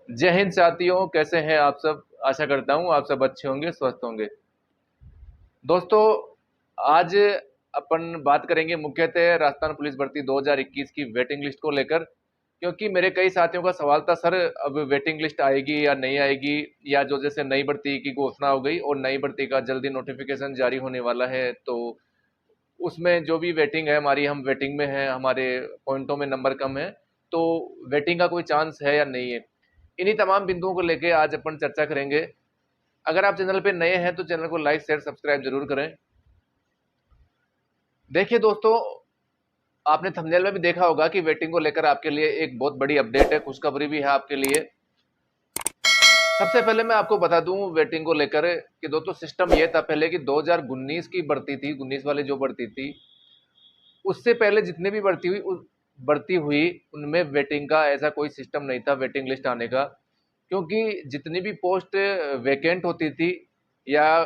जय हिंद साथियों, कैसे हैं आप सब। आशा करता हूँ आप सब अच्छे होंगे, स्वस्थ होंगे। दोस्तों, आज अपन बात करेंगे मुख्यतः राजस्थान पुलिस भर्ती 2021 की वेटिंग लिस्ट को लेकर, क्योंकि मेरे कई साथियों का सवाल था, सर अब वेटिंग लिस्ट आएगी या नहीं आएगी, या जो जैसे नई भर्ती की घोषणा हो गई और नई भर्ती का जल्दी नोटिफिकेशन जारी होने वाला है, तो उसमें जो भी वेटिंग है हमारी, हम वेटिंग में हैं, हमारे पॉइंटों में नंबर कम है, तो वेटिंग का कोई चांस है या नहीं है। इन्हीं तमाम बिंदुओं को लेके आज अपन चर्चा करेंगे। अगर आप चैनल पे नए हैं तो चैनल को लाइक शेयर सब्सक्राइब जरूर करें। देखिए दोस्तों, आपने थंबनेल में भी देखा होगा कि वेटिंग को लेकर आपके लिए एक बहुत बड़ी अपडेट है, खुशखबरी भी है आपके लिए। सबसे पहले मैं आपको बता दूं वेटिंग को लेकर कि दोस्तों सिस्टम ये था पहले कि 2019 की भर्ती थी, 19 वाली जो भर्ती थी, उससे पहले जितने भी भर्ती हुई उनमें वेटिंग का ऐसा कोई सिस्टम नहीं था, वेटिंग लिस्ट आने का। क्योंकि जितनी भी पोस्ट वैकेंट होती थी, या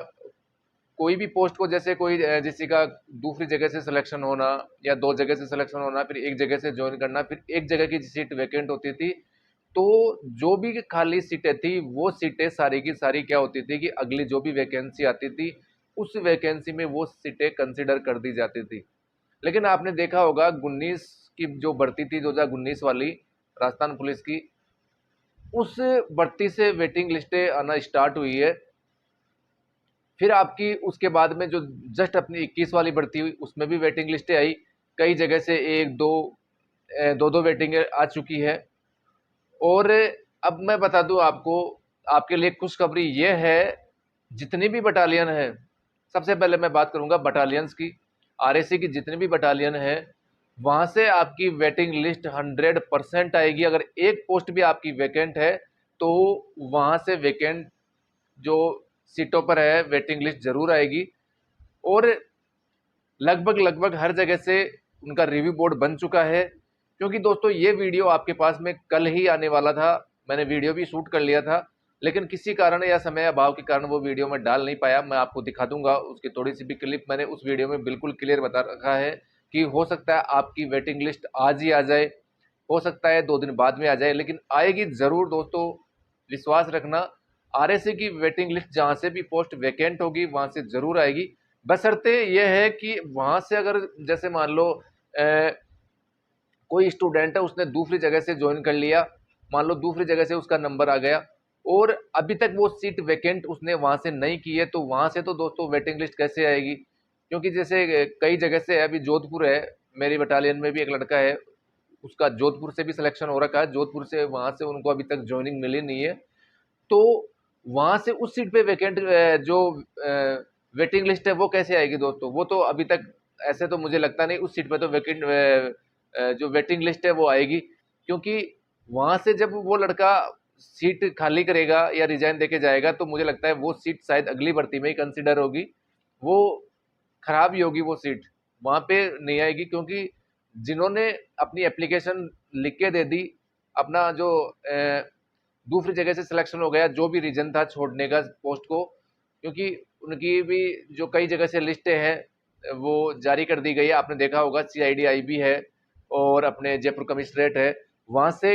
कोई भी पोस्ट को जैसे कोई किसी का दूसरी जगह से सिलेक्शन होना, या दो जगह से सिलेक्शन होना, फिर एक जगह से ज्वाइन करना, फिर एक जगह की सीट वैकेंट होती थी, तो जो भी खाली सीटें थी वो सीटें सारी की सारी क्या होती थी कि अगली जो भी वैकेंसी आती थी उस वैकेंसी में वो सीटें कंसिडर कर दी जाती थी। लेकिन आपने देखा होगा 19 की जो भर्ती थी, 2019 वाली राजस्थान पुलिस की, उस भर्ती से वेटिंग लिस्टें आना स्टार्ट हुई है। फिर आपकी उसके बाद में जो जस्ट अपनी 21 वाली भर्ती हुई उसमें भी वेटिंग लिस्टें आई। कई जगह से एक दो दो दो वेटिंग आ चुकी है। और अब मैं बता दूं आपको, आपके लिए खुशखबरी ये है, जितनी भी बटालियन है, सबसे पहले मैं बात करूंगा बटालियंस की। आरएसी की जितनी भी बटालियन है वहां से आपकी वेटिंग लिस्ट 100% आएगी। अगर एक पोस्ट भी आपकी वैकेंट है तो वहां से वैकेंट जो सीटों पर है वेटिंग लिस्ट जरूर आएगी। और लगभग लगभग हर जगह से उनका रिव्यू बोर्ड बन चुका है। क्योंकि दोस्तों ये वीडियो आपके पास में कल ही आने वाला था, मैंने वीडियो भी शूट कर लिया था, लेकिन किसी कारण या समय अभाव के कारण वो वीडियो में डाल नहीं पाया। मैं आपको दिखा दूंगा उसकी थोड़ी सी भी क्लिप, मैंने उस वीडियो में बिल्कुल क्लियर बता रखा है कि हो सकता है आपकी वेटिंग लिस्ट आज ही आ जाए, हो सकता है 2 दिन बाद में आ जाए, लेकिन आएगी जरूर दोस्तों, विश्वास रखना। आरएसी की वेटिंग लिस्ट जहां से भी पोस्ट वैकेंट होगी वहां से जरूर आएगी। बशर्ते यह है कि वहां से अगर जैसे मान लो कोई स्टूडेंट है, उसने दूसरी जगह से ज्वाइन कर लिया, मान लो दूसरी जगह से उसका नंबर आ गया और अभी तक वो सीट वैकेंट उसने वहां से नहीं की है, तो वहां से तो दोस्तों वेटिंग लिस्ट कैसे आएगी। क्योंकि जैसे कई जगह से अभी जोधपुर है, मेरी बटालियन में भी एक लड़का है, उसका जोधपुर से भी सिलेक्शन हो रखा है, जोधपुर से वहां से उनको अभी तक ज्वाइनिंग मिली नहीं है। तो वहां से उस सीट पे वैकेंट जो वेटिंग लिस्ट है वो कैसे आएगी दोस्तों, वो तो अभी तक ऐसे तो मुझे लगता नहीं उस सीट पे तो वैकेंट जो वेटिंग लिस्ट है वो आएगी। क्योंकि वहां से जब वो लड़का सीट खाली करेगा या रिजाइन देके जाएगा तो मुझे लगता है वो सीट शायद अगली भर्ती में ही कंसिडर होगी, वो खराब ही होगी वो सीट, वहां पे नहीं आएगी। क्योंकि जिन्होंने अपनी एप्लीकेशन लिख के दे दी, अपना जो दूसरी जगह से सिलेक्शन हो गया, जो भी रीजन था छोड़ने का पोस्ट को, क्योंकि उनकी भी जो कई जगह से लिस्टें हैं वो जारी कर दी गई है। आपने देखा होगा सीआईडी आईबी है और अपने जयपुर कमिश्नरेट है, वहां से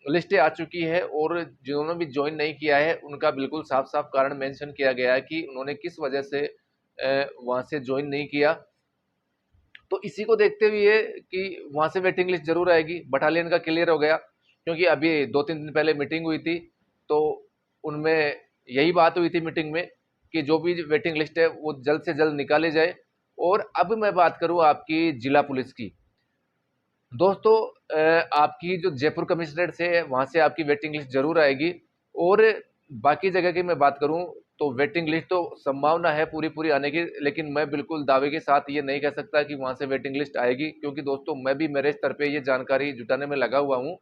लिस्टें आ चुकी है। और जिन्होंने भी ज्वाइन नहीं किया है उनका बिल्कुल साफ साफ कारण मेंशन किया गया है कि उन्होंने किस वजह से वहां से ज्वाइन नहीं किया। तो इसी को देखते हुए कि वहां से वेटिंग लिस्ट जरूर आएगी। बटालियन का क्लियर हो गया, क्योंकि अभी 2-3 दिन पहले मीटिंग हुई थी, तो उनमें यही बात हुई थी मीटिंग में कि जो भी वेटिंग लिस्ट है वो जल्द से जल्द निकाली जाए। और अब मैं बात करूं आपकी जिला पुलिस की, दोस्तों आपकी जो जयपुर कमिश्नरेट से है वहां से आपकी वेटिंग लिस्ट जरूर आएगी। और बाकी जगह की मैं बात करूं तो वेटिंग लिस्ट तो संभावना है पूरी पूरी आने की, लेकिन मैं बिल्कुल दावे के साथ ये नहीं कह सकता कि वहां से वेटिंग लिस्ट आएगी। क्योंकि दोस्तों मैं भी मेरे स्तर पे ये जानकारी जुटाने में लगा हुआ हूँ,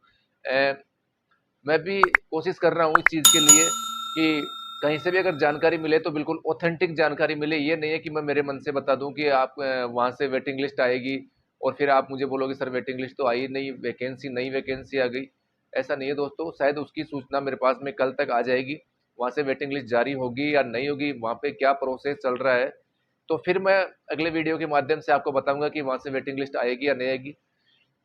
मैं भी कोशिश कर रहा हूँ इस चीज़ के लिए कि कहीं से भी अगर जानकारी मिले तो बिल्कुल ऑथेंटिक जानकारी मिले। ये नहीं है कि मैं मेरे मन से बता दूं कि आप वहां से वेटिंग लिस्ट आएगी और फिर आप मुझे बोलोगे सर वेटिंग लिस्ट तो आई नहीं, वैकेंसी नई वैकेंसी आ गई। ऐसा नहीं है दोस्तों, शायद उसकी सूचना मेरे पास में कल तक आ जाएगी, वहां से वेटिंग लिस्ट जारी होगी या नहीं होगी, वहां पे क्या प्रोसेस चल रहा है, तो फिर मैं अगले वीडियो के माध्यम से आपको बताऊंगा कि वहां से वेटिंग लिस्ट आएगी या नहीं आएगी।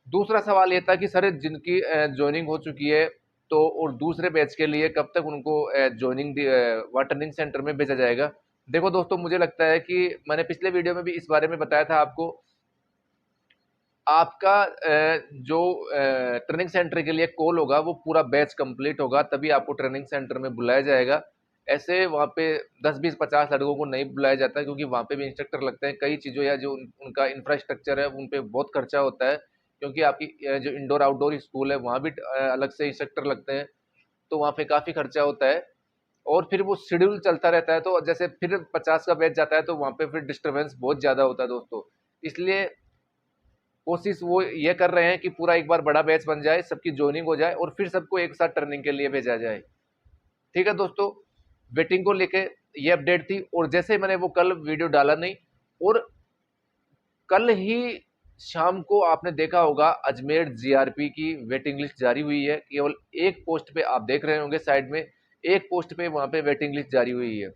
दूसरा सवाल ये था कि सर जिनकी ज्वाइनिंग हो चुकी है तो और दूसरे बैच के लिए कब तक उनको ज्वाइनिंग ट्रेनिंग सेंटर में भेजा जाएगा। देखो दोस्तों, मुझे लगता है कि मैंने पिछले वीडियो में भी इस बारे में बताया था आपको, आपका जो ट्रेनिंग सेंटर के लिए कॉल होगा वो पूरा बैच कंप्लीट होगा, तभी आपको ट्रेनिंग सेंटर में बुलाया जाएगा। ऐसे वहाँ पे 10 20 50 लड़कों को नहीं बुलाया जाता, क्योंकि वहाँ पे भी इंस्ट्रक्टर लगते हैं। कई चीज़ों या जो उनका इंफ्रास्ट्रक्चर है उन पे बहुत खर्चा होता है, क्योंकि आपकी जो इंडोर आउटडोर स्कूल है वहाँ भी अलग से इंस्ट्रक्टर लगते हैं, तो वहाँ पे काफ़ी खर्चा होता है। और फिर वो शेड्यूल चलता रहता है, तो जैसे फिर 50 का बैच जाता है तो वहाँ पे फिर डिस्टर्बेंस बहुत ज़्यादा होता है दोस्तों। इसलिए कोशिश वो ये कर रहे हैं कि पूरा एक बार बड़ा बैच बन जाए, सबकी ज्वाइनिंग हो जाए और फिर सबको एक साथ ट्रेनिंग के लिए भेजा जाए। ठीक है दोस्तों, वेटिंग को लेके ये अपडेट थी। और जैसे मैंने वो कल वीडियो डाला नहीं, और कल ही शाम को आपने देखा होगा अजमेर जीआरपी की वेटिंग लिस्ट जारी हुई है। केवल एक पोस्ट पे आप देख रहे होंगे साइड में, एक पोस्ट पे वहां पे वेटिंग लिस्ट जारी हुई है।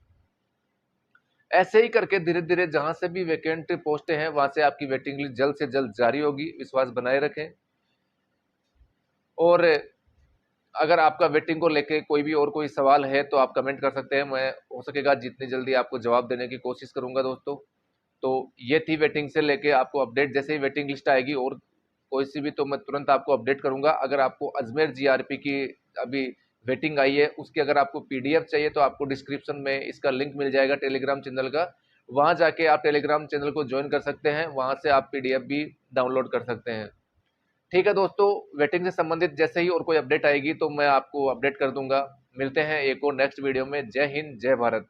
ऐसे ही करके धीरे धीरे जहां से भी वैकेंट पोस्टें हैं वहां से आपकी वेटिंग लिस्ट जल्द से जल्द जारी होगी, विश्वास बनाए रखें। और अगर आपका वेटिंग को लेके कोई भी और कोई सवाल है तो आप कमेंट कर सकते हैं, मैं हो सकेगा जितनी जल्दी आपको जवाब देने की कोशिश करूंगा दोस्तों। तो ये थी वेटिंग से लेके आपको अपडेट, जैसे ही वेटिंग लिस्ट आएगी और कोई सी भी तो मैं तुरंत आपको अपडेट करूंगा। अगर आपको अजमेर जीआरपी की अभी वेटिंग आई है उसकी अगर आपको पीडीएफ चाहिए तो आपको डिस्क्रिप्शन में इसका लिंक मिल जाएगा टेलीग्राम चैनल का, वहां जाके आप टेलीग्राम चैनल को ज्वाइन कर सकते हैं, वहां से आप पीडीएफ भी डाउनलोड कर सकते हैं। ठीक है दोस्तों, वेटिंग से संबंधित जैसे ही और कोई अपडेट आएगी तो मैं आपको अपडेट कर दूंगा। मिलते हैं एक और नेक्स्ट वीडियो में। जय हिंद, जय भारत।